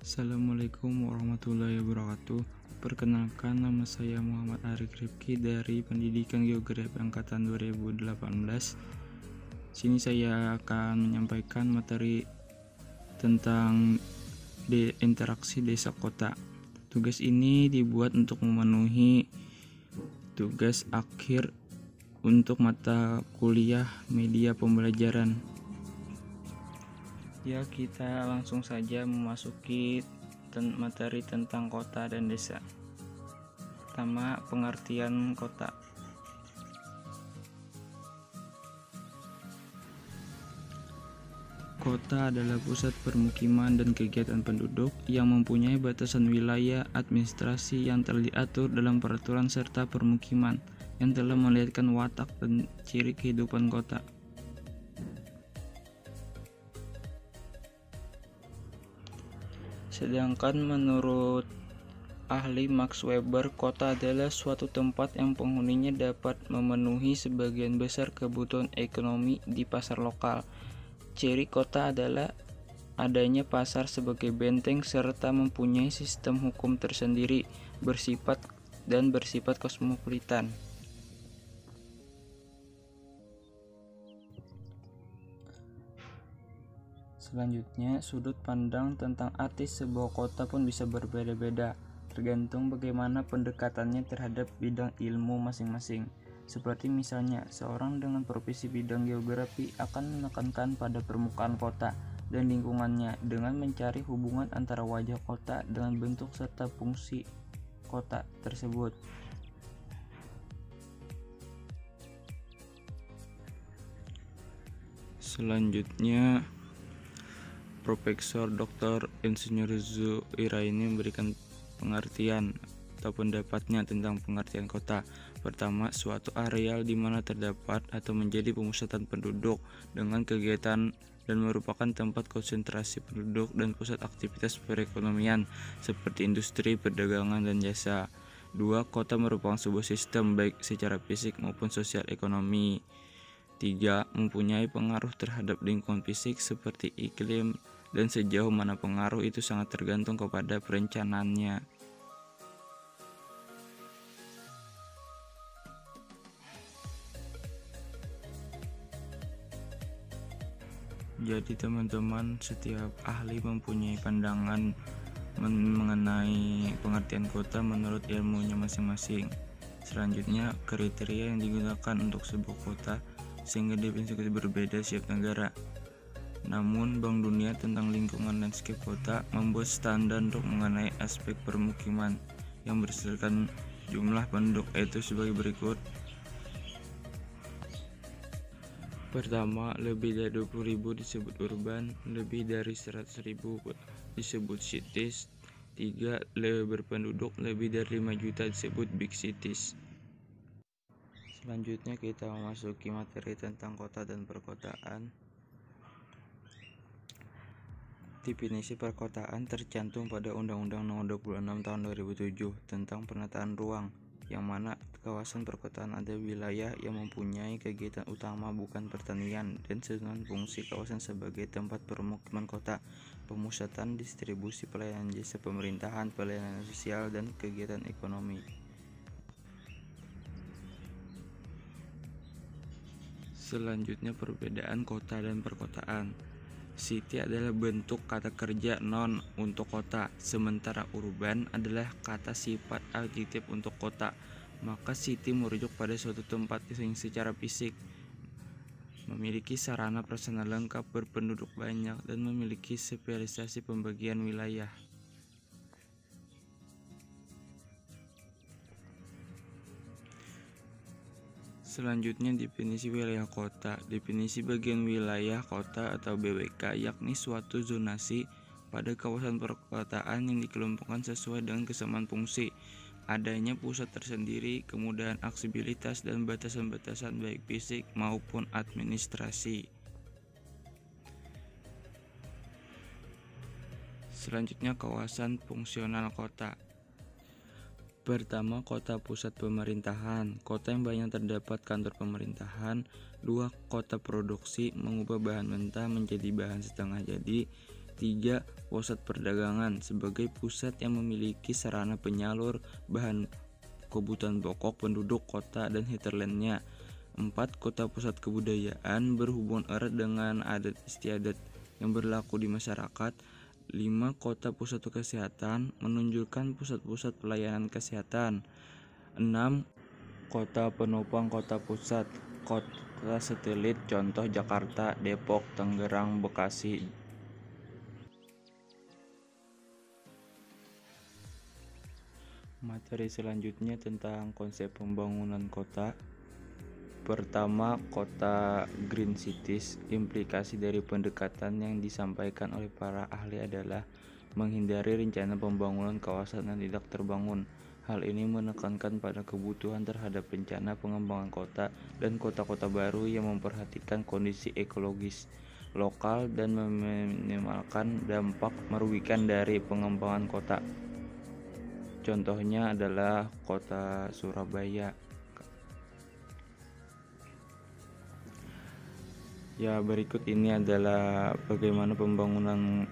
Assalamualaikum warahmatullahi wabarakatuh. Perkenalkan, nama saya Muhammad Arik Rifki dari Pendidikan Geografi Angkatan 2018. Sini saya akan menyampaikan materi tentang interaksi desa kota. Tugas ini dibuat untuk memenuhi tugas akhir untuk mata kuliah media pembelajaran. Ya, kita langsung saja memasuki materi tentang kota dan desa. Pertama, pengertian kota. Kota adalah pusat permukiman dan kegiatan penduduk yang mempunyai batasan wilayah administrasi yang telah diatur dalam peraturan serta permukiman yang telah melihatkan watak dan ciri kehidupan kota. Sedangkan menurut ahli Max Weber, kota adalah suatu tempat yang penghuninya dapat memenuhi sebagian besar kebutuhan ekonomi di pasar lokal. Ciri kota adalah adanya pasar sebagai benteng serta mempunyai sistem hukum tersendiri, bersifat kosmopolitan. Selanjutnya, sudut pandang tentang arti sebuah kota pun bisa berbeda-beda, tergantung bagaimana pendekatannya terhadap bidang ilmu masing-masing. Seperti misalnya, seorang dengan profesi bidang geografi akan menekankan pada permukaan kota dan lingkungannya dengan mencari hubungan antara wajah kota dengan bentuk serta fungsi kota tersebut. Selanjutnya, Profesor Dr. Insinyur Zuhairi memberikan pengertian atau pendapatnya tentang pengertian kota. Pertama, suatu areal di mana terdapat atau menjadi pemusatan penduduk dengan kegiatan dan merupakan tempat konsentrasi penduduk dan pusat aktivitas perekonomian seperti industri, perdagangan, dan jasa. Dua, kota merupakan sebuah sistem baik secara fisik maupun sosial ekonomi. Tiga, mempunyai pengaruh terhadap lingkungan fisik seperti iklim, dan sejauh mana pengaruh itu sangat tergantung kepada perencanaannya. Jadi teman-teman, setiap ahli mempunyai pandangan mengenai pengertian kota menurut ilmunya masing-masing. Selanjutnya, kriteria yang digunakan untuk sebuah kota sehingga definisi berbeda setiap negara. Namun, Bank Dunia tentang lingkungan landscape kota membuat standar untuk mengenai aspek permukiman yang berdasarkan jumlah penduduk, yaitu sebagai berikut. Pertama, lebih dari 20.000 disebut urban, lebih dari 100.000 disebut cities. 3, berpenduduk lebih dari 5 juta disebut big cities. Selanjutnya kita memasuki materi tentang kota dan perkotaan. Definisi perkotaan tercantum pada Undang-Undang Nomor 26 Tahun 2007 tentang penataan ruang, yang mana kawasan perkotaan ada wilayah yang mempunyai kegiatan utama bukan pertanian dan sedangkan fungsi kawasan sebagai tempat permukiman kota, pemusatan distribusi pelayanan jasa pemerintahan, pelayanan sosial, dan kegiatan ekonomi. Selanjutnya, perbedaan kota dan perkotaan. City adalah bentuk kata kerja noun untuk kota, sementara urban adalah kata sifat adjektif untuk kota. Maka city merujuk pada suatu tempat yang secara fisik memiliki sarana prasarana lengkap, berpenduduk banyak, dan memiliki spesialisasi pembagian wilayah. Selanjutnya, definisi wilayah kota. Definisi bagian wilayah kota atau BWK yakni suatu zonasi pada kawasan perkotaan yang dikelompokkan sesuai dengan kesamaan fungsi, adanya pusat tersendiri, kemudahan aksesibilitas, dan batasan-batasan baik fisik maupun administrasi. Selanjutnya, kawasan fungsional kota. Pertama, kota pusat pemerintahan, kota yang banyak terdapat kantor pemerintahan. 2, kota produksi, mengubah bahan mentah menjadi bahan setengah jadi. 3. Pusat perdagangan sebagai pusat yang memiliki sarana penyalur bahan kebutuhan pokok penduduk kota dan hinterlandnya. 4. Kota pusat kebudayaan berhubungan erat dengan adat istiadat yang berlaku di masyarakat. 5. Kota pusat kesehatan menunjukkan pusat-pusat pelayanan kesehatan. 6. Kota penopang kota pusat, kota satelit contoh Jakarta, Depok, Tangerang, Bekasi. Materi selanjutnya tentang konsep pembangunan kota. Pertama, kota Green Cities. Implikasi dari pendekatan yang disampaikan oleh para ahli adalah menghindari rencana pembangunan kawasan yang tidak terbangun. Hal ini menekankan pada kebutuhan terhadap rencana pengembangan kota dan kota-kota baru yang memperhatikan kondisi ekologis lokal dan meminimalkan dampak merugikan dari pengembangan kota. Contohnya adalah kota Surabaya. Ya, berikut ini adalah bagaimana pembangunan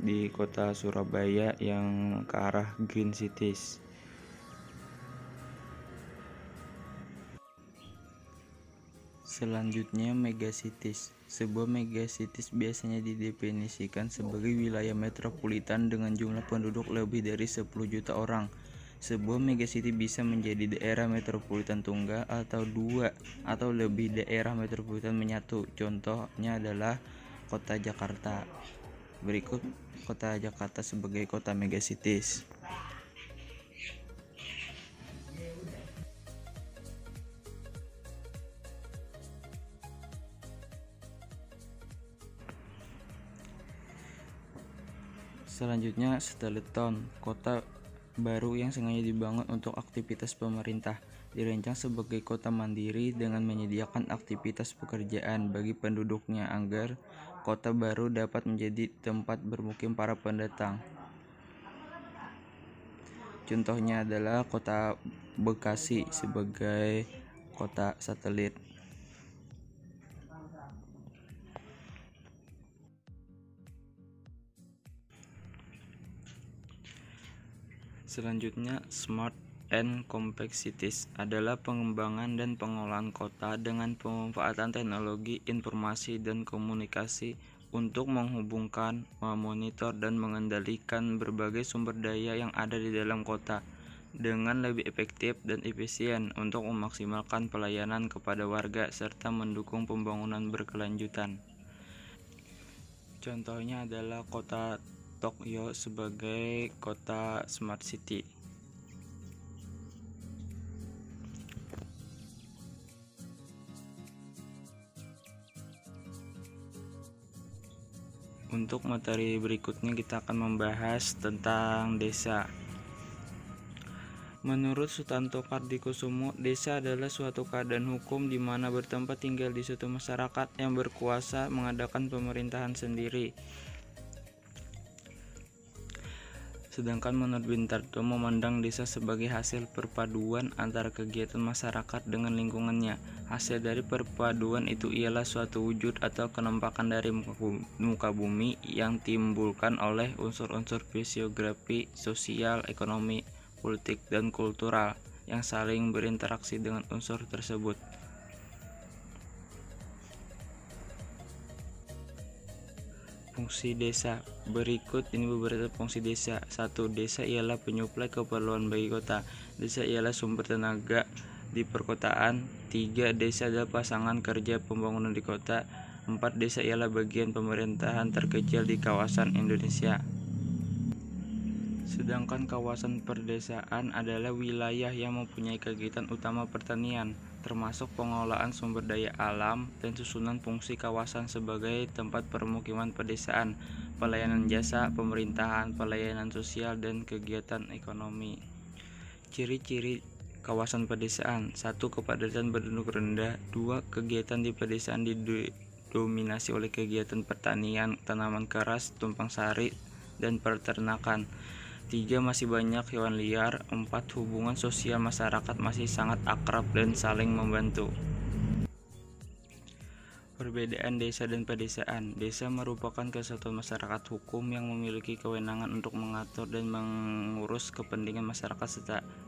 di kota Surabaya yang ke arah Green Cities. Selanjutnya, megacities. Sebuah megacities biasanya didefinisikan sebagai wilayah metropolitan dengan jumlah penduduk lebih dari 10 juta orang. Sebuah megacity bisa menjadi daerah metropolitan tunggal atau 2 atau lebih daerah metropolitan menyatu. Contohnya adalah kota Jakarta. Berikut kota Jakarta sebagai kota megacities. Selanjutnya, Satellite Town, kota baru yang sengaja dibangun untuk aktivitas pemerintah. Dirancang sebagai kota mandiri dengan menyediakan aktivitas pekerjaan bagi penduduknya agar kota baru dapat menjadi tempat bermukim para pendatang. Contohnya adalah kota Bekasi sebagai kota satelit. Selanjutnya, Smart and Compact Cities adalah pengembangan dan pengolahan kota dengan pemanfaatan teknologi informasi dan komunikasi untuk menghubungkan, memonitor, dan mengendalikan berbagai sumber daya yang ada di dalam kota dengan lebih efektif dan efisien untuk memaksimalkan pelayanan kepada warga serta mendukung pembangunan berkelanjutan. Contohnya adalah kota Tokyo sebagai kota Smart City. Untuk materi berikutnya kita akan membahas tentang desa. Menurut Sutanto Kardikusumo, desa adalah suatu keadaan hukum di mana bertempat tinggal di suatu masyarakat yang berkuasa mengadakan pemerintahan sendiri. Sedangkan menurut Bintarto memandang desa sebagai hasil perpaduan antara kegiatan masyarakat dengan lingkungannya. Hasil dari perpaduan itu ialah suatu wujud atau kenampakan dari muka bumi yang timbulkan oleh unsur-unsur fisiografi, sosial, ekonomi, politik, dan kultural yang saling berinteraksi dengan unsur tersebut. Fungsi desa. Berikut ini beberapa fungsi desa. 1. Desa ialah penyuplai keperluan bagi kota. Desa ialah sumber tenaga di perkotaan. 3. Desa adalah pasangan kerja pembangunan di kota. 4. Desa ialah bagian pemerintahan terkecil di kawasan Indonesia. Sedangkan kawasan perdesaan adalah wilayah yang mempunyai kegiatan utama pertanian, termasuk pengolahan sumber daya alam dan susunan fungsi kawasan sebagai tempat permukiman pedesaan, pelayanan jasa, pemerintahan, pelayanan sosial, dan kegiatan ekonomi. Ciri-ciri kawasan pedesaan. 1. Kepadatan penduduk rendah. 2. Kegiatan di pedesaan didominasi oleh kegiatan pertanian, tanaman keras, tumpang sari, dan peternakan. 3. Masih banyak hewan liar. 4. Hubungan sosial masyarakat masih sangat akrab dan saling membantu. Perbedaan desa dan pedesaan. Desa merupakan kesatuan masyarakat hukum yang memiliki kewenangan untuk mengatur dan mengurus kepentingan masyarakat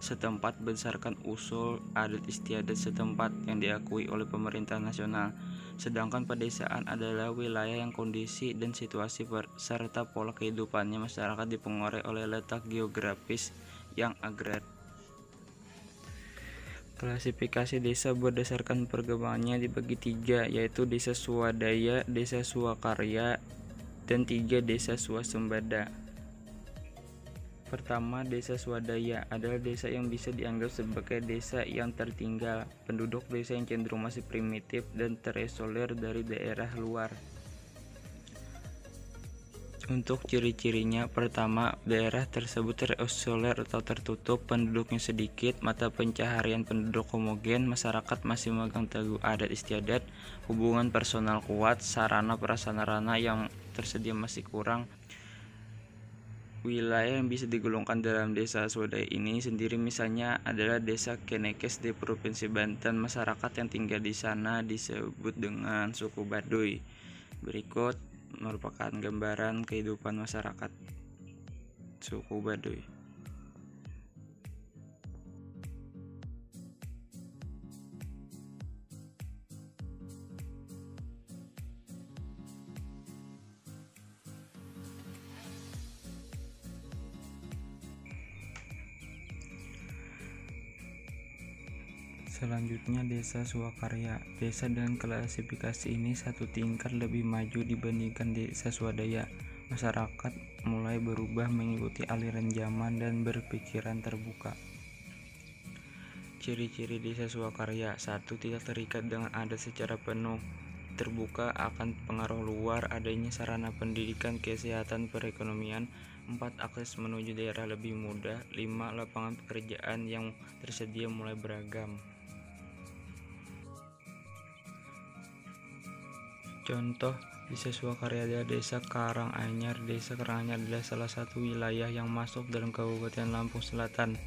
setempat berdasarkan usul adat istiadat setempat yang diakui oleh pemerintah nasional. Sedangkan pedesaan adalah wilayah yang kondisi dan situasi serta pola kehidupannya masyarakat dipengaruhi oleh letak geografis yang agrar. Klasifikasi desa berdasarkan perkembangannya dibagi 3, yaitu desa swadaya, desa swakarya, dan 3 desa swasembada. Pertama, desa swadaya adalah desa yang bisa dianggap sebagai desa yang tertinggal. Penduduk desa yang cenderung masih primitif dan terisolir dari daerah luar. Untuk ciri-cirinya, pertama, daerah tersebut terisolir atau tertutup, penduduknya sedikit, mata pencaharian penduduk homogen, masyarakat masih memegang teguh adat istiadat, hubungan personal kuat, sarana prasarana yang tersedia masih kurang. Wilayah yang bisa digolongkan dalam desa swadaya ini sendiri misalnya adalah desa Kenekes di Provinsi Banten. Masyarakat yang tinggal di sana disebut dengan suku Baduy. Berikut merupakan gambaran kehidupan masyarakat suku Baduy. Selanjutnya, desa swakarya. Desa dengan klasifikasi ini satu tingkat lebih maju dibandingkan desa swadaya. Masyarakat mulai berubah mengikuti aliran zaman dan berpikiran terbuka. Ciri-ciri desa swakarya: 1. Tidak terikat dengan adat secara penuh, terbuka akan pengaruh luar, adanya sarana pendidikan, kesehatan, perekonomian. 4. Akses menuju daerah lebih mudah. 5. Lapangan pekerjaan yang tersedia mulai beragam. Contoh desa swakarya adalah desa Karanganyar. Desa Karanganyar adalah salah satu wilayah yang masuk dalam Kabupaten Lampung Selatan.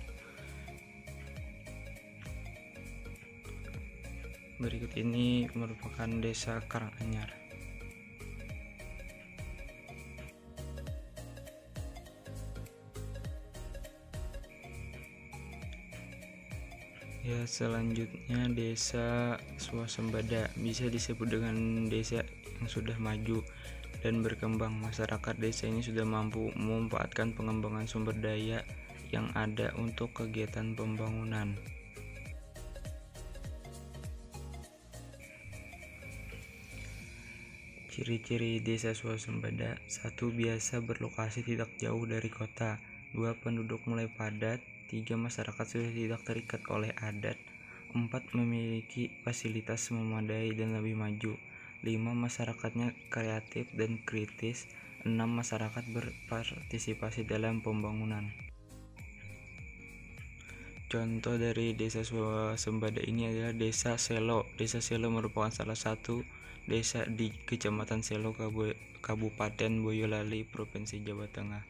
Berikut ini merupakan desa Karanganyar. Ya, selanjutnya desa swasembada bisa disebut dengan desa yang sudah maju dan berkembang. Masyarakat desa ini sudah mampu memanfaatkan pengembangan sumber daya yang ada untuk kegiatan pembangunan. Ciri-ciri desa swasembada: 1. Biasa berlokasi tidak jauh dari kota. 2. Penduduk mulai padat. 3. Masyarakat sudah tidak terikat oleh adat. 4. Memiliki fasilitas memadai dan lebih maju. 5. Masyarakatnya kreatif dan kritis. 6. Masyarakat berpartisipasi dalam pembangunan. Contoh dari desa swasembada ini adalah desa Selo. Desa Selo merupakan salah satu desa di Kecamatan Selo, Kabupaten Boyolali, Provinsi Jawa Tengah.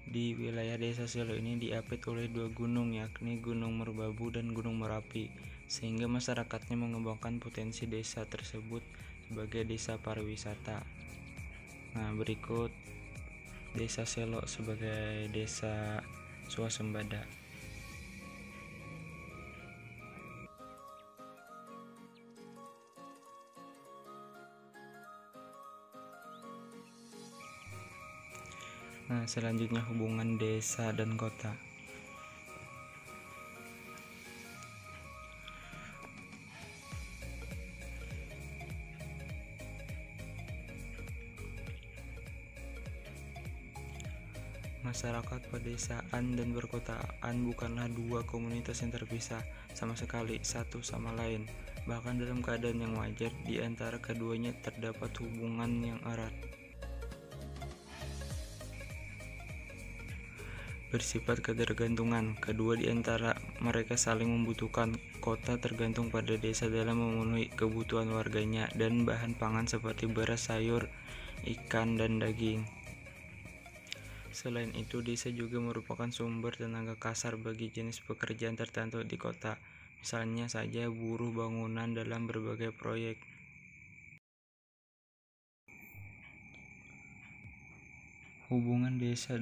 Di wilayah desa Selo ini diapit oleh 2 gunung, yakni Gunung Merbabu dan Gunung Merapi, sehingga masyarakatnya mengembangkan potensi desa tersebut sebagai desa pariwisata. Nah, berikut desa Selo sebagai desa swasembada. Nah, selanjutnya hubungan desa dan kota. Masyarakat pedesaan dan perkotaan bukanlah 2 komunitas yang terpisah sama sekali satu sama lain. Bahkan dalam keadaan yang wajar, di antara keduanya terdapat hubungan yang erat. Bersifat ketergantungan, kedua di antara mereka saling membutuhkan. Kota tergantung pada desa dalam memenuhi kebutuhan warganya dan bahan pangan seperti beras, sayur, ikan, dan daging. Selain itu, desa juga merupakan sumber tenaga kasar bagi jenis pekerjaan tertentu di kota. misalnya saja buruh bangunan dalam berbagai proyek. Hubungan desa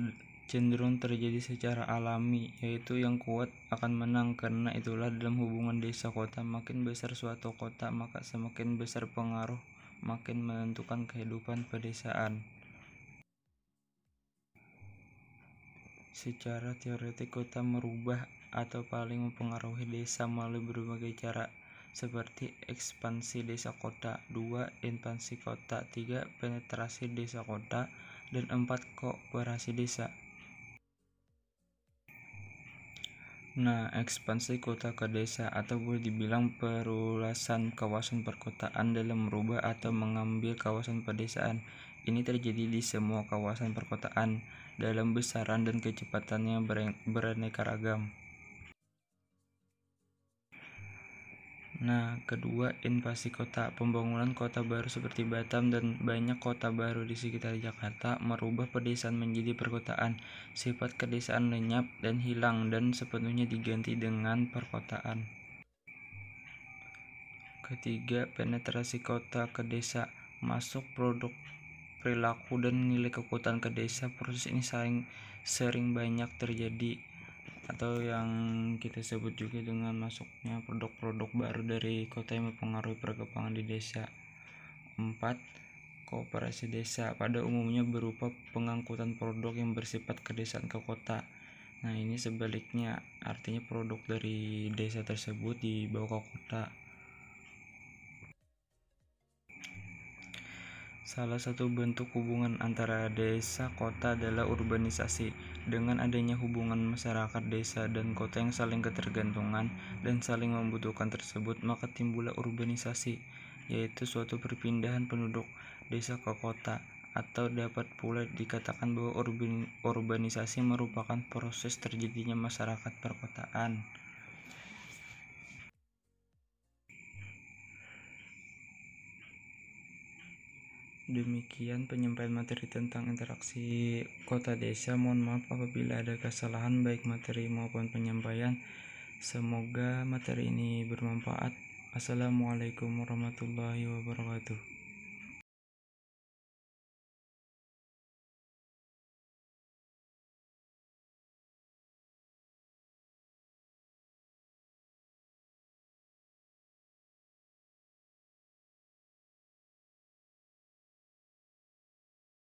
cenderung terjadi secara alami, yaitu yang kuat akan menang. Karena itulah dalam hubungan desa kota, makin besar suatu kota, maka semakin besar pengaruh makin menentukan kehidupan pedesaan. Secara teoretik, kota merubah atau paling mempengaruhi desa melalui berbagai cara, seperti ekspansi desa kota, 2. Ekspansi kota, 3. Penetrasi desa kota, dan 4. Kooperasi desa. Nah, ekspansi kota ke desa atau boleh dibilang perluasan kawasan perkotaan dalam merubah atau mengambil kawasan pedesaan. Ini terjadi di semua kawasan perkotaan dalam besaran dan kecepatannya beraneka ragam. Nah, kedua, invasi kota. Pembangunan kota baru seperti Batam dan banyak kota baru di sekitar Jakarta merubah pedesaan menjadi perkotaan. Sifat kedesaan lenyap dan hilang dan sepenuhnya diganti dengan perkotaan. Ketiga, penetrasi kota ke desa. Masuk produk, perilaku, dan nilai kekuatan ke desa. Proses ini sering banyak terjadi atau yang kita sebut juga dengan masuknya produk-produk baru dari kota yang mempengaruhi perkembangan di desa. 4. Kooperasi desa pada umumnya berupa pengangkutan produk yang bersifat kedesaan ke kota. Nah, ini sebaliknya, artinya produk dari desa tersebut dibawa ke kota. Salah satu bentuk hubungan antara desa kota adalah urbanisasi. Dengan adanya hubungan masyarakat desa dan kota yang saling ketergantungan dan saling membutuhkan tersebut, maka timbullah urbanisasi, yaitu suatu perpindahan penduduk desa ke kota. Atau dapat pula dikatakan bahwa urbanisasi merupakan proses terjadinya masyarakat perkotaan. Demikian penyampaian materi tentang interaksi kota desa. Mohon maaf apabila ada kesalahan baik materi maupun penyampaian. Semoga materi ini bermanfaat. Assalamualaikum warahmatullahi wabarakatuh.